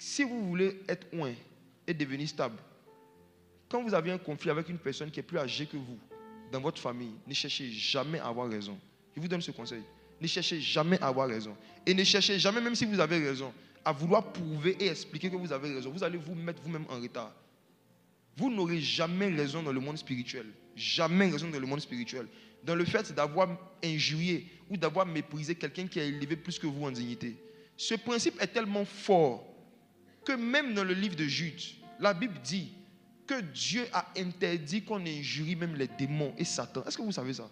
si vous voulez être oint et devenir stable, quand vous avez un conflit avec une personne qui est plus âgée que vous, dans votre famille, ne cherchez jamais à avoir raison. Je vous donne ce conseil. Ne cherchez jamais à avoir raison. Et ne cherchez jamais, même si vous avez raison, à vouloir prouver et expliquer que vous avez raison. Vous allez vous mettre vous-même en retard. Vous n'aurez jamais raison dans le monde spirituel. Jamais raison dans le monde spirituel. Dans le fait d'avoir injurié ou d'avoir méprisé quelqu'un qui a élevé plus que vous en dignité. Ce principe est tellement fort que même dans le livre de Jude, la Bible dit que Dieu a interdit qu'on injurie même les démons et Satan. Est-ce que vous savez ça?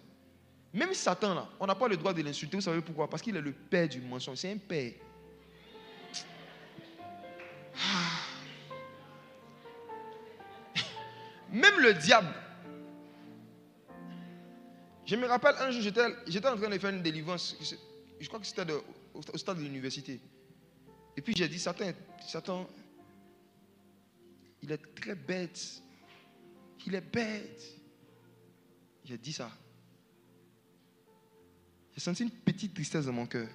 Même Satan, là, on n'a pas le droit de l'insulter. Vous savez pourquoi? Parce qu'il est le père du mensonge. C'est un père. Même le diable. Je me rappelle un jour, j'étais en train de faire une délivrance. Je crois que c'était au stade de l'université. Et puis j'ai dit, Satan, il est très bête. Il est bête. J'ai dit ça. J'ai senti une petite tristesse dans mon cœur.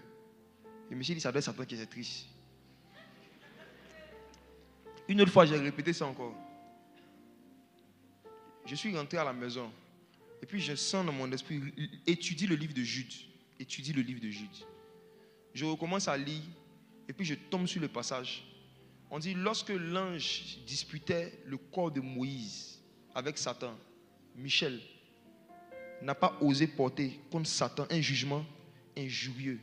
Je me suis dit, ça doit être Satan qui est triste. Une autre fois, j'ai répété ça encore. Je suis rentré à la maison. Et puis je sens dans mon esprit, étudie le livre de Jude. Étudie le livre de Jude. Je recommence à lire. Et puis je tombe sur le passage. On dit, lorsque l'ange disputait le corps de Moïse avec Satan, Michel n'a pas osé porter contre Satan un jugement injurieux.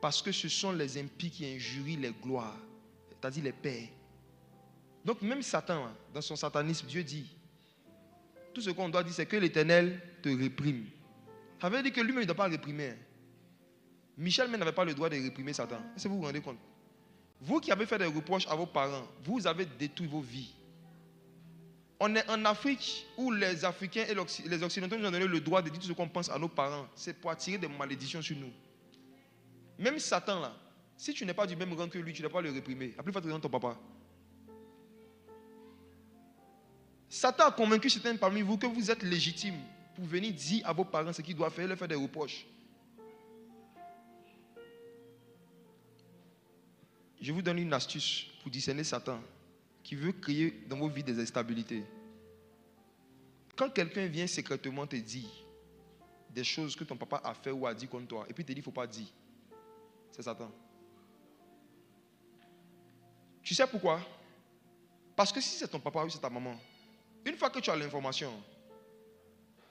Parce que ce sont les impies qui injurient les gloires, c'est-à-dire les pères. Donc même Satan, dans son satanisme, Dieu dit, tout ce qu'on doit dire, c'est que l'Éternel te réprime. Ça veut dire que lui-même ne doit pas réprimer. Michel même n'avait pas le droit de réprimer Satan. Est-ce que vous vous rendez compte? Vous qui avez fait des reproches à vos parents, vous avez détruit vos vies. On est en Afrique où les Africains et les Occidentaux nous ont donné le droit de dire tout ce qu'on pense à nos parents. C'est pour attirer des malédictions sur nous. Même Satan là, si tu n'es pas du même rang que lui, tu ne dois pas le réprimer. À plus forte raison ton papa. Satan a convaincu certains parmi vous que vous êtes légitime pour venir dire à vos parents ce qu'ils doivent faire et leur faire des reproches. Je vous donne une astuce pour discerner Satan qui veut créer dans vos vies des instabilités. Quand quelqu'un vient secrètement te dire des choses que ton papa a fait ou a dit contre toi, et puis te dit il ne faut pas dire, c'est Satan. Tu sais pourquoi? Parce que si c'est ton papa ou c'est ta maman, une fois que tu as l'information,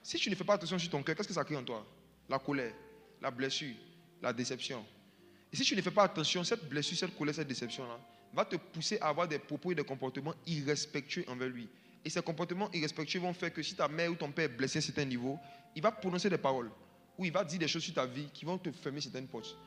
si tu ne fais pas attention sur ton cœur, qu'est-ce que ça crée en toi? La colère, la blessure, la déception. Et si tu ne fais pas attention, cette blessure, cette colère, cette déception-là, va te pousser à avoir des propos et des comportements irrespectueux envers lui. Et ces comportements irrespectueux vont faire que si ta mère ou ton père est blessé à un certain niveau, il va prononcer des paroles, ou il va dire des choses sur ta vie qui vont te fermer certaines portes.